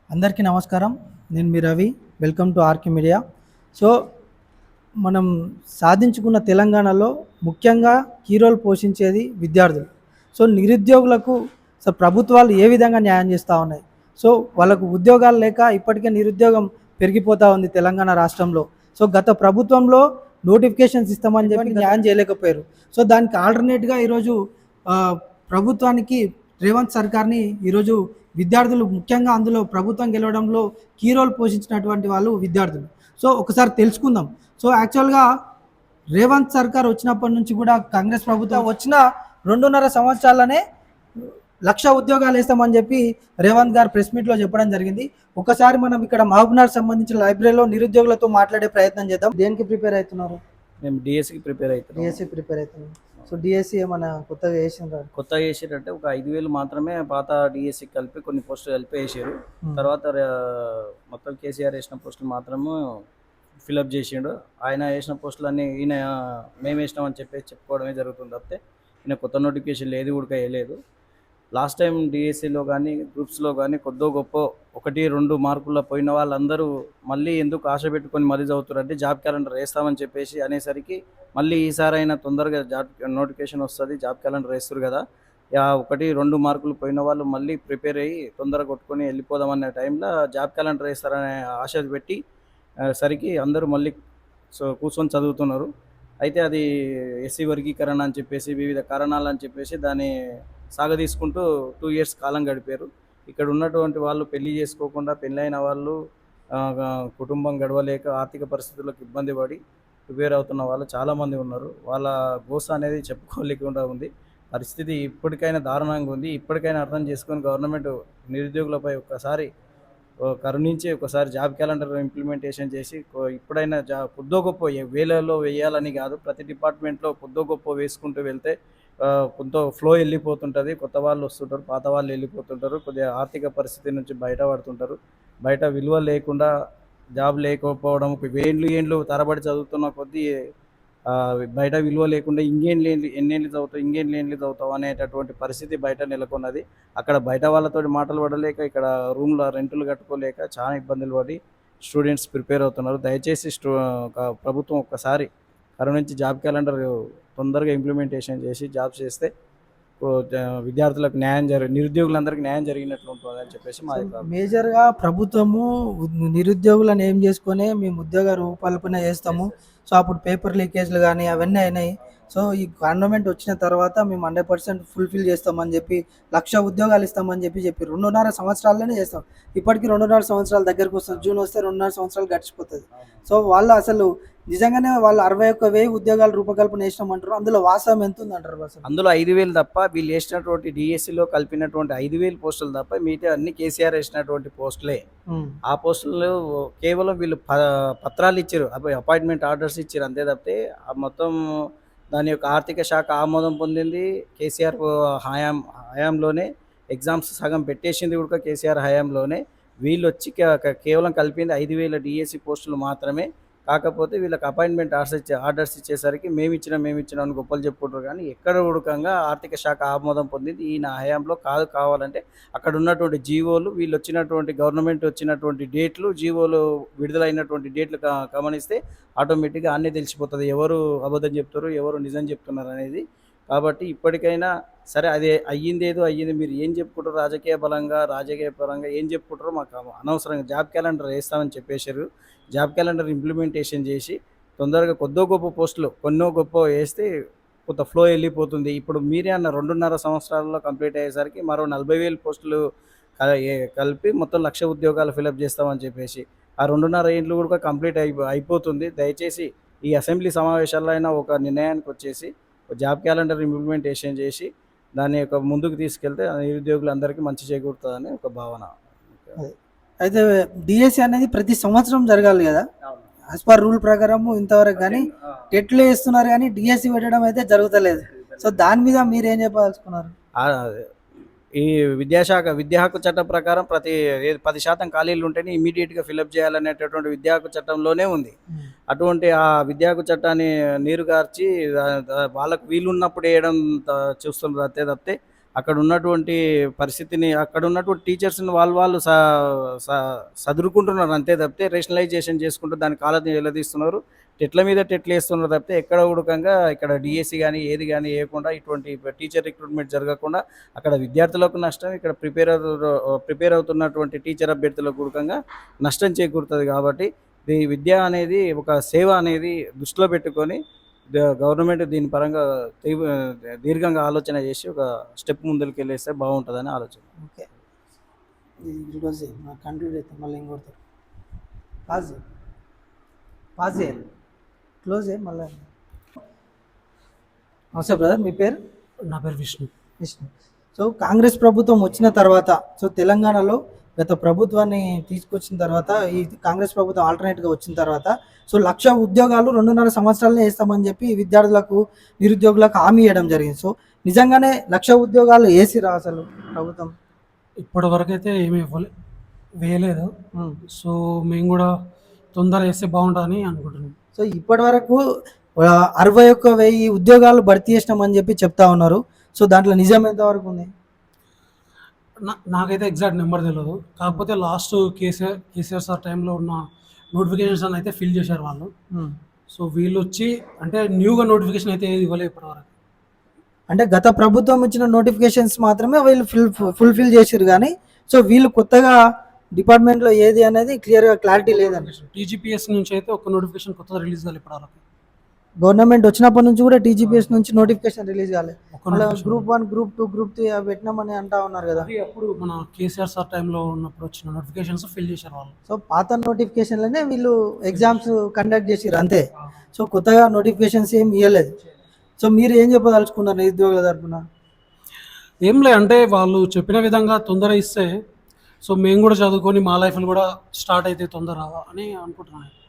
అందరికీ నమస్కారం. నేను మీ Ravi. Welcome to RK media. So, మనం సాధించుకున్న తెలంగాణలో ముఖ్యంగా హీరోలు పోషించేది విద్యార్థులు. సో, నిరుద్యోగులకు ప్రభుత్వాలు ఏ విధంగా న్యాయం చేస్తూ ఉన్నాయి? సో, వాళ్ళకు ఉద్యోగాలు లేక ఇప్పటికే నిరుద్యోగం పెరిగిపోతూ ఉంది తెలంగాణ రాష్ట్రంలో. సో, గత ప్రభుత్వంలో నోటిఫికేషన్స్ ఇస్తామని చెప్పి న్యాయం చేయలేకపోయారు. సో, దానికి ఆల్టర్నేట్‌గా ఈరోజు ప్రభుత్వానికి రేవంత్ సర్కార్‌ని ఈరోజు విద్యార్థులు ముఖ్యంగా అందులో ప్రభుత్వం గెలవడంలో కీ రోల్ పోషించినటువంటి వాళ్ళు విద్యార్థులు. సో, ఒకసారి తెలుసుకుందాం. సో, యాక్చువల్‌గా రేవంత్ సర్కార్ వచ్చినప్పటి నుంచి కూడా కాంగ్రెస్ ప్రభుత్వం వచ్చిన 2.5 సంవత్సరాలనే 1,00,000 ఉద్యోగాలు వేస్తామని చెప్పి రేవంత్ గారు ప్రెస్ మీట్లో చెప్పడం జరిగింది. ఒకసారి మనం ఇక్కడ మహబూబ్‌నగర్ సంబంధించిన లైబ్రరీలో నిరుద్యోగులతో మాట్లాడే ప్రయత్నం చేద్దాం. దేనికి ప్రిపేర్ అవుతున్నారు? మేము డిఎస్సికి ప్రిపేర్ అవుతున్నాం. డిఎస్సి ప్రిపేర్ అవుతున్నాం. సో, డిఎస్సి ఏమైనా కొత్తగా వేసిండ్రా? కొత్తగా వేసారంటే ఒక 5,000 మాత్రమే పాత డిఎస్సికి కలిపి కొన్ని పోస్టులు కలిపి వేసారు. తర్వాత మొత్తం కేసీఆర్ వేసిన పోస్టులు మాత్రము ఫిలప్ చేసిండు. ఆయన వేసిన పోస్టులన్నీ ఈయన మేము వేసినామని చెప్పేసి చెప్పుకోవడమే జరుగుతుంది తప్పితే ఈయన కొత్త నోటిఫికేషన్లు ఏది కూడా వేయలేదు. లాస్ట్ టైం డిఎస్సిలో కానీ గ్రూప్స్లో కానీ కొద్దో గొప్ప 1-2 మార్కుల్లో పోయిన వాళ్ళందరూ మళ్ళీ ఎందుకు ఆశ పెట్టుకొని మళ్ళీ చదువుతారంటే జాబ్ క్యాలెండర్ వేస్తామని చెప్పేసి అనేసరికి మళ్ళీ ఈసారైనా తొందరగా జాబ్ నోటిఫికేషన్ వస్తుంది, జాబ్ క్యాలెండర్ వేస్తారు కదా, 1-2 మార్కులు పోయిన వాళ్ళు మళ్ళీ ప్రిపేర్ అయ్యి తొందరగా కొట్టుకొని వెళ్ళిపోదామనే టైంలో జాబ్ క్యాలెండర్ వేస్తారనే ఆశ పెట్టి సరికి అందరూ మళ్ళీ కూర్చొని చదువుతున్నారు. అయితే అది ఎస్సీ వర్గీకరణ అని చెప్పేసి వివిధ కారణాలు అని చెప్పేసి దాన్ని సాగదీసుకుంటూ 2 ఇయర్స్ కాలం గడిపారు. ఇక్కడ ఉన్నటువంటి వాళ్ళు పెళ్లి చేసుకోకుండా పెళ్ళైన వాళ్ళు కుటుంబం గడవలేక ఆర్థిక పరిస్థితులకు ఇబ్బంది పడి ప్రిపేర్ అవుతున్న వాళ్ళు చాలామంది ఉన్నారు. వాళ్ళ గోస అనేది చెప్పుకోలేకుండా ఉంది. పరిస్థితి ఇప్పటికైనా దారుణంగా ఉంది. ఇప్పటికైనా అర్థం చేసుకొని గవర్నమెంట్ నిరుద్యోగులపై ఒక్కసారి కరుణించి ఒకసారి జాబ్ క్యాలెండర్ ఇంప్లిమెంటేషన్ చేసి ఇప్పుడైనా కొద్దో గొప్ప వేలలో వేయాలని కాదు, ప్రతి డిపార్ట్మెంట్లో కొద్దో గొప్ప వేసుకుంటూ వెళ్తే కొంత ఫ్లో వెళ్ళిపోతుంటుంది. కొత్త వాళ్ళు వస్తుంటారు, పాత వాళ్ళు వెళ్ళిపోతుంటారు, కొద్దిగా ఆర్థిక పరిస్థితి నుంచి బయటపడుతుంటారు. బయట విలువ లేకుండా జాబ్ లేకపోవడం, ఏండ్లు తరబడి చదువుతున్న కొద్దీ బయట విలువ లేకుండా ఎన్నేళ్ళు చదువుతావు అనేటటువంటి పరిస్థితి బయట నెలకొన్నది. అక్కడ బయట వాళ్ళతోటి మాటలు పడలేక ఇక్కడ రూమ్లో రెంటులు కట్టుకోలేక చాలా ఇబ్బందులు పడి స్టూడెంట్స్ ప్రిపేర్ అవుతున్నారు. దయచేసి ప్రభుత్వం ఒక్కసారి కరుణించి జాబ్ క్యాలెండర్ తొందరగా ఇంప్లిమెంటేషన్ చేసి జాబ్స్ చేస్తే విద్యార్థులకు నిరుద్యోగులందరికీ న్యాయం జరిగినట్లు ఉంటుంది అని చెప్పేసి మా మేజర్గా ప్రభుత్వము నిరుద్యోగులను ఏం చేసుకొని మేము ఉద్యోగ రూపకల్పన చేస్తాము. సో, అప్పుడు పేపర్ లీకేజ్లు కానీ అవన్నీ అయినాయి. సో, ఈ గవర్నమెంట్ వచ్చిన తర్వాత మేము 100% ఫుల్ఫిల్ చేస్తామని చెప్పి 1,00,000 ఉద్యోగాలు ఇస్తామని చెప్పి 2.5 సంవత్సరాల్లోనే చేస్తాం. ఇప్పటికీ 2.5 సంవత్సరాల దగ్గరకు వస్తుంది. జూన్ వస్తే 2.5 సంవత్సరాలు గడిచిపోతుంది. సో, వాళ్ళు అసలు నిజంగానే వాళ్ళు 61,000 ఉద్యోగాలు రూపకల్పన చేసినామంటారు. అందులో వాస్తవం ఎంత ఉందంటారు? అసలు అందులో 5,000 తప్ప వీళ్ళు వేసినటువంటి డిఎస్సిలో కలిపినటువంటి 5,000 పోస్టులు తప్ప మిగతా అన్ని కేసీఆర్ వేసినటువంటి పోస్టులే. ఆ పోస్టులు కేవలం వీళ్ళు పత్రాలు ఇచ్చారు, అపాయింట్మెంట్ ఆర్డర్స్ ఇచ్చారు అంతే తప్పితే మొత్తం దాని యొక్క ఆర్థిక శాఖ ఆమోదం పొందింది కేసీఆర్ హయాంలోనే. ఎగ్జామ్స్ సగం పెట్టేసింది కూడా కేసీఆర్ హయాంలోనే. వీళ్ళు వచ్చి కేవలం కలిపింది 5,000 డిఎస్సి పోస్టులు మాత్రమే. కాకపోతే వీళ్ళకి అపాయింట్మెంట్ ఆర్డర్స్ ఇచ్చేసరికి మేమిచ్చినాం అని గొప్పలు చెప్పుకుంటారు. కానీ ఎక్కడ ఉడకంగా ఆర్థిక శాఖ ఆమోదం పొందింది ఈయన హయాంలో కాదు. కావాలంటే అక్కడ ఉన్నటువంటి జీవోలు, వీళ్ళు వచ్చినటువంటి గవర్నమెంట్ వచ్చినటువంటి డేట్లు, జీవోలు విడుదలైనటువంటి డేట్లు గమనిస్తే ఆటోమేటిక్గా అన్నీ తెలిసిపోతుంది ఎవరు అబద్ధం చెప్తారు, ఎవరు నిజం చెప్తున్నారు అనేది. కాబట్టి ఇప్పటికైనా సరే, అది అయ్యింది. మీరు ఏం చెప్పుకుంటారు రాజకీయ పరంగా ఏం చెప్పుకుంటారో మాకు అనవసరంగా జాబ్ క్యాలెండర్ వేస్తామని చెప్పేశారు. జాబ్ క్యాలెండర్ ఇంప్లిమెంటేషన్ చేసి తొందరగా కొద్దో గొప్ప పోస్టులు కొన్నో గొప్ప వేస్తే కొంత ఫ్లో వెళ్ళిపోతుంది. ఇప్పుడు మీరే అన్న 2.5 సంవత్సరాల్లో కంప్లీట్ అయ్యేసరికి మరో 40,000 పోస్టులు కలిపి మొత్తం 1,00,000 ఉద్యోగాలు ఫిలప్ చేస్తామని చెప్పేసి ఆ 2.5 ఏళ్ళు కూడా కంప్లీట్ అయిపోతుంది. దయచేసి ఈ అసెంబ్లీ సమావేశాల్లో అయినా ఒక నిర్ణయానికి వచ్చేసి జాబ్ క్యాలెండర్ ఇంప్లిమెంటేషన్ చేసి దాన్ని ముందుకు తీసుకెళ్తే నిరుద్యోగులందరికీ మంచి చేకూరుతుందని ఒక భావన. అయితే డిఎస్సి అనేది ప్రతి సంవత్సరం జరగాలి కదా, యాజ్ పర్ రూల్ ప్రకారం ఇంతవరకు. కానీ టెట్లు వేస్తున్నారు కానీ డిఎస్సి పెట్టడం అయితే జరుగుతలేదు. సో, దాని మీద మీరు ఏం చెప్పదలుచుకున్నారు? ఈ విద్యా హక్కు చట్టం ప్రకారం ప్రతి 10% ఖాళీలు ఉంటేనే ఇమీడియట్గా ఫిలప్ చేయాలనేటటువంటి విద్యా హక్కు చట్టంలోనే ఉంది. అటువంటి ఆ విద్యా హక్కు చట్టాన్ని నీరుగార్చి వాళ్ళకు వీలున్నప్పుడు వేయడం చూస్తున్నారు అంతే తప్పితే అక్కడ ఉన్నటువంటి పరిస్థితిని, అక్కడ ఉన్నటువంటి టీచర్స్ని వాళ్ళు సదురుకుంటున్నారు అంతే తప్పితే రేషనలైజేషన్ చేసుకుంటూ దాని కాలని ఎలదీస్తున్నారు. టెట్ల మీద టెట్లు వేస్తున్నారు తప్పితే ఎక్కడ ఉడకంగా ఇక్కడ డిఎస్సి కానీ ఏది కానీ వేయకుండా ఇటువంటి టీచర్ రిక్రూట్మెంట్ జరగకుండా అక్కడ విద్యార్థులకు నష్టం, ఇక్కడ ప్రిపేర్ అవుతున్నటువంటి టీచర్ అభ్యర్థులకు ఉడకంగా నష్టం చేకూరుతుంది. కాబట్టి ఈ విద్య అనేది ఒక సేవ అనేది దృష్టిలో పెట్టుకొని గవర్నమెంట్ దీని పరంగా దీర్ఘంగా ఆలోచన చేసి ఒక స్టెప్ ముందుకు వెళ్ళేస్తే బాగుంటుందని ఆలోచన. ఓకే, ఇది క్లోజ్ చేయి, కంక్లూడ్ అవుతాం మళ్ళీ ఇంకొడతారు. పాజ్ చేయి, పాజ్ చేయాలి, క్లోజ్ చేయి మళ్ళీ. నమస్తే బ్రదర్, మీ పేరు? నా పేరు విష్ణు. విష్ణు. సో కాంగ్రెస్ ప్రభుత్వం వచ్చిన తర్వాత, సో తెలంగాణలో గత ప్రభుత్వాన్ని తీసుకొచ్చిన తర్వాత, ఈ కాంగ్రెస్ ప్రభుత్వం ఆల్టర్నేట్గా వచ్చిన తర్వాత, సో 1,00,000 ఉద్యోగాలు 2.5 సంవత్సరాలనే వేస్తామని చెప్పి విద్యార్థులకు నిరుద్యోగులకు హామీ ఇవ్వడం జరిగింది. సో నిజంగానే 1,00,000 ఉద్యోగాలు వేసిరా అసలు ప్రభుత్వం? ఇప్పటి వరకు అయితే ఏమీ వేయలేదు. సో మేము కూడా తొందర వేస్తే బాగుంటుందని అనుకుంటున్నాం. సో ఇప్పటి వరకు 61,000 ఉద్యోగాలు భర్తీ చేసినామని చెప్పి చెప్తా ఉన్నారు. సో దాంట్లో నిజం ఎంతవరకు ఉంది? నాకైతే ఎగ్జాక్ట్ నెంబర్ తెలియదు. కాకపోతే లాస్ట్ కేసీఆర్ సార్ టైంలో ఉన్న నోటిఫికేషన్స్ అని అయితే ఫిల్ చేశారు వాళ్ళు. సో వీళ్ళు వచ్చి అంటే న్యూగా నోటిఫికేషన్ అయితే ఏది ఇవ్వలేదు ఇప్పటివరకు. అంటే గత ప్రభుత్వం ఇచ్చిన నోటిఫికేషన్స్ మాత్రమే వీళ్ళు ఫుల్ఫిల్ చేసారు, కానీ సో వీళ్ళు కొత్తగా డిపార్ట్మెంట్లో ఏది అనేది క్లియర్గా క్లారిటీ లేదండి. టీజీపీఎస్ నుంచి అయితే ఒక నోటిఫికేషన్ కొత్తగా రిలీజ్ కాలేదు ఇప్పటివరకు. గవర్నమెంట్ వచ్చినప్పటి నుంచి కూడా టీజీపీఎస్ నుంచి నోటిఫికేషన్ రిలీజ్ కాలేదు. గ్రూప్ 1, గ్రూప్ 2, గ్రూప్ 3 పెట్టినామని అంటా ఉన్నారు కదా. అప్పుడు మన కేసీఆర్ సార్ టైంలో ఉన్నప్పుడు వచ్చిన నోటిఫికేషన్స్ ఫిల్ చేశారు వాళ్ళు. సో పాత నోటిఫికేషన్లోనే వీళ్ళు ఎగ్జామ్స్ కండక్ట్ చేసారు అంతే. సో కొత్తగా నోటిఫికేషన్స్ ఏం ఇవ్వలేదు. సో మీరు ఏం చెప్పదలుచుకున్నారు నిరుద్యోగుల తరఫున? ఏం లే, అంటే వాళ్ళు చెప్పిన విధంగా తొందర ఇస్తే సో మేము కూడా చదువుకొని మా లైఫ్లు కూడా స్టార్ట్ అయితే తొందర అని అనుకుంటున్నాను.